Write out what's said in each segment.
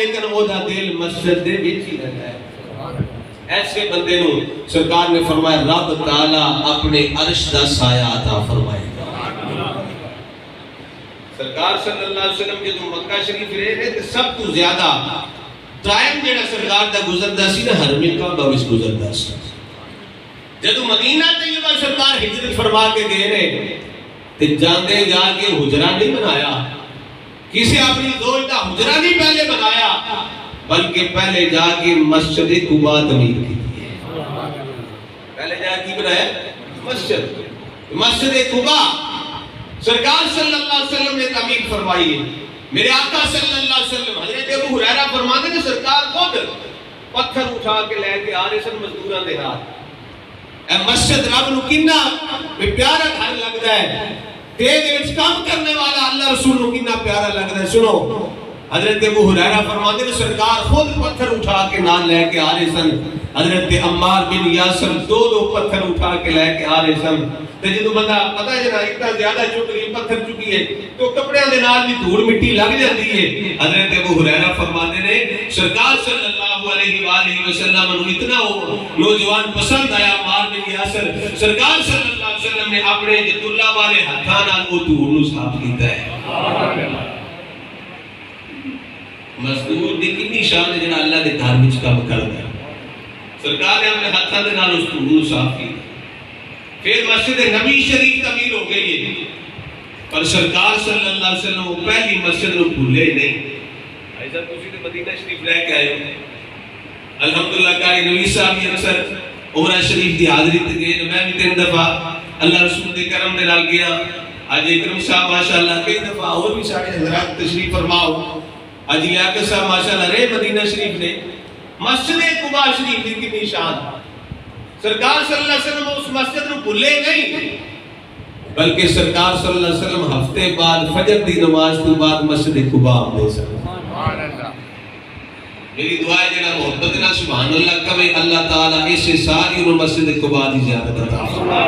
لیکن وہ دا دل مسجد دے وچ ہی رہتا ہے. ایسے بندے نو سرکار نے فرمایا رب تعالیٰ اپنے عرش دا سایہ عطا فرمائے گا. سرکار صلی اللہ علیہ وسلم جدو مکہ شریف رہے تو سب تو زیادہ ٹائم جڑا سرکار دا گزردا سی نا حرم کعبہ وچ گزردا سی. جدو مدینہ طیبہ سرکار ہجرت فرما کے گئے نے تے جاندے جا کے حجرہ نہیں بنایا, کسی اپنی زوج دا حجرہ نہیں پہلے بنایا, بلکہ پہلے جا کے مسجد قباء تعمیر کی. پہلے جا کے بنایا مسجد قباء سرکار صلی اللہ علیہ وسلم نے تعمیر فرمائی ہے. میرے آقا صلی اللہ علیہ وسلم حضرت ابو ہریرہ فرماتے ہیں سرکار خود پتھر اٹھا کے لے کے آ رہے سن مزدوراں دے ہاتھ. اے مسجد رب نو کنا پیارا گھر لگدا ہے, تے دے وچ کام کرنے والا اللہ رسول نو کنا پیارا لگدا ہے. سنو حضرت ابو ہریرہ فرماتے ہیں سرکار خود پتھر اٹھا کے نال لے کے آ رہے سن. حضرت عمار بن یاسر دو پتھر اٹھا کے لے کے آ رہے سن. تے جدوں بندہ پتہ ہے نا اتنا زیادہ چک رہی پتھر چکی ہے تو کپڑیاں دے نال بھی دھول مٹی لگ جاتی ہے. حضرت ابو ہریرہ فرماتے ہیں سرکار صلی اللہ علیہ وآلہ وسلم نو اتنا نوجوان پسند آیا عمار بن یاسر, سرکار صلی اللہ علیہ وسلم نے اپنے جد اللہ والے ہتھاں نال وہ دھول نو صاف کیتا ہے. مزدور دی کتنی شان ہے جنہاں اللہ دے گھر وچ کام کردا ہے. سرکار نے اپنے ہاتھاں دے نال اس دھول نو صاف کیتا. پھر مسجد نبی شریف تعمیر ہو گئی ہے, پر سرکار صلی اللہ علیہ وسلم وہ پہلی مسجد نو بھولے نہیں. بھائی صاحب تسی تے مدینہ شریف رہ کے آئے ہو, الحمدللہ قاری نبی صاحب بھی اکثر عمرہ شریف دی حاضری تے گئے. میں بھی 3 دفعہ اللہ رسول دے کرم دے نال گیا. اج اکرم صاحب ماشاءاللہ کئی دفعہ اور بھی سارے حضرات تشریف فرماؤ. اج لیاقت صاحب ماشاءاللہ رہے مدینہ شریف نے. مسجد قباء شریف دی کتنی شان. سرکار صلی اللہ علیہ وسلم اس مسجد نو بھولے نہیں, بلکہ سرکار صلی اللہ علیہ وسلم ہفتے بعد فجر دی نماز تو بعد مسجد قباء آتے سن. سبحان اللہ. میری دعا ہے جنہاں محبت نہ سبحان اللہ کبھی اللہ تعالیٰ اسے ساری انہوں مسجد قباء دی زیارت عطا فرمائے.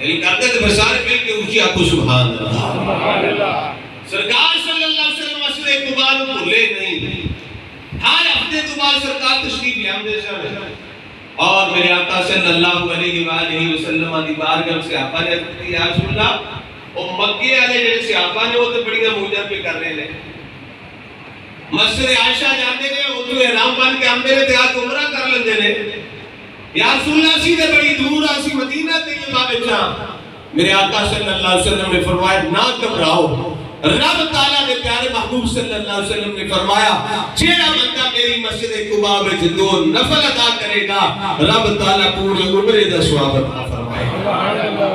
دل کرتے تھے سارے مل کے اونچی آکو سبحان اللہ. سرکار صلی اللہ علیہ وسلم مسجد قباء نو بھولے نہیں. ہر ہفتے تو بعد سرکار تشریف لے آتے سن. اور میرے آقا صلی اللہ علیہ وآلہ وسلم دی بارگاہ سے صحابہ نے کہا یا رسول اللہ وہ مکے والے جڑے صحابہ نے وہ تے بڑی موجاں پہ کر رہے ہیں. مسجد عائشہ جاندے نے وہ تو احرام بن کے آندے نے تے آ عمرہ کر لیندے نے. یا رسول اللہ سی تے بڑی دور اسی مدینہ طیبہ وچ ہاں. میرے آقا صلی اللہ علیہ وسلم نے فرمایا نہ گھبراؤ. رب تعالیٰ نے پیارے محبوب صلی اللہ علیہ وسلم نے فرمایا جیڑا بندہ میری مسجد قباء وچ 2 نفل ادا کرے گا رب تعالیٰ پورے عمرے دا ثواب عطا فرمائے گا.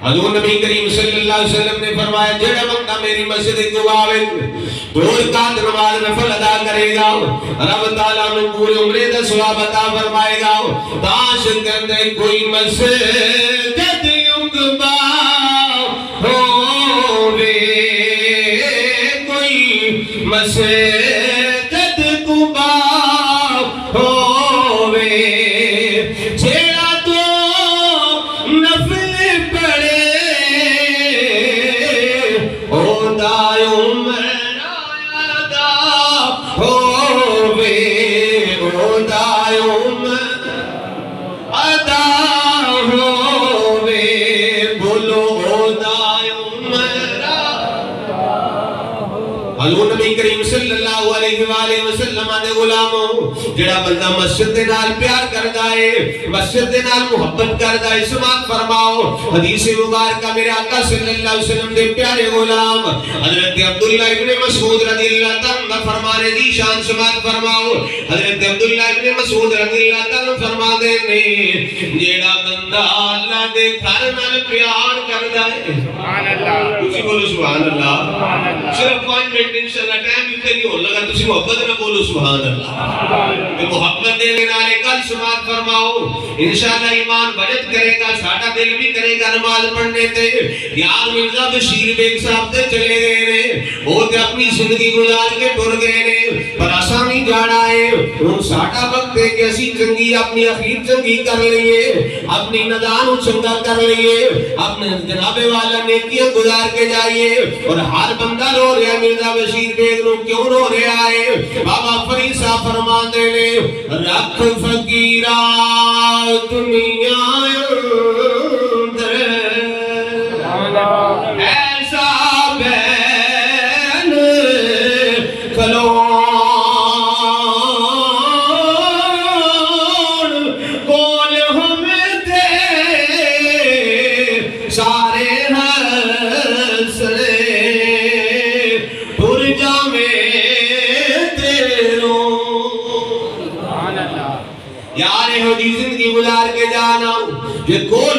حضور نبی کریم صلی اللہ علیہ وسلم نے فرمایا جیڑا بندہ میری مسجد قباء وچ 2 رکعت نماز نفل ادا کرے گا رب تعالیٰ نے پورے عمرے دا ثواب عطا فرمائے گا. تاش کندے کوئی مسجد عقبہ مسجد قباء ہووے جیڑا تو نفل پڑھے او دا عمر ادا ہووے او دا عمر ادا ہووے بولو او دا حضور نبی کریم صلی اللہ علیہ وآلہ وسلم نے غلاموں جڑا بندہ مسجد دے نال پیار کردا ہے مسجد دے نال محبت کردا ہے سماعت فرماؤ حدیث مبارکہ میرے آقا صلی اللہ علیہ وسلم دے پیارے غلام حضرت عبداللہ ابن مسعود رضی اللہ تعالیٰ فرمانے دی شان سماعت فرماؤ. حضرت عبداللہ ابن مسعود رضی اللہ تعالیٰ فرما دے نے جڑا بندہ اللہ دے گھر نال پیار کردا ہے سبحان اللہ. تسی بولو سبحان اللہ. صرف 5 منٹ انشاءاللہ ٹائم اتنے نہیں ہو لگا تسی محبت نہ بولو سبحان اللہ. محبت دینے والے کل سماعت فرماؤ انشاءاللہ ایمان بجت کرے گا ساڈا دل بھی کرے گا نماز پڑھنے تے. یار مرزا بشیر بیگ صاحب تے چلے گئے نے وہ تے اپنی زندگی گزار کے ٹر گئے نے پر اساں نہیں جانا ہے ہن ساڈا وقت ہے کہ اسی چنگی اپنی اخیر چنگی کر لئیے اپنی ندان چنگا کر لئیے اپنے جناب والا نیکیاں گزار کے جائیے اور ہر بندہ رو رہا ہے مرزا بشیر بیگ نو کیوں رو رہا ہے بابا فرید صاحب فرماتے نے رکھ فقیرا دنیا ایسا بین کلون کون ہمیں دے سارے حسرے پرجا میں تیروں یار ہو جی زندگی گزار کے جانا یہ کول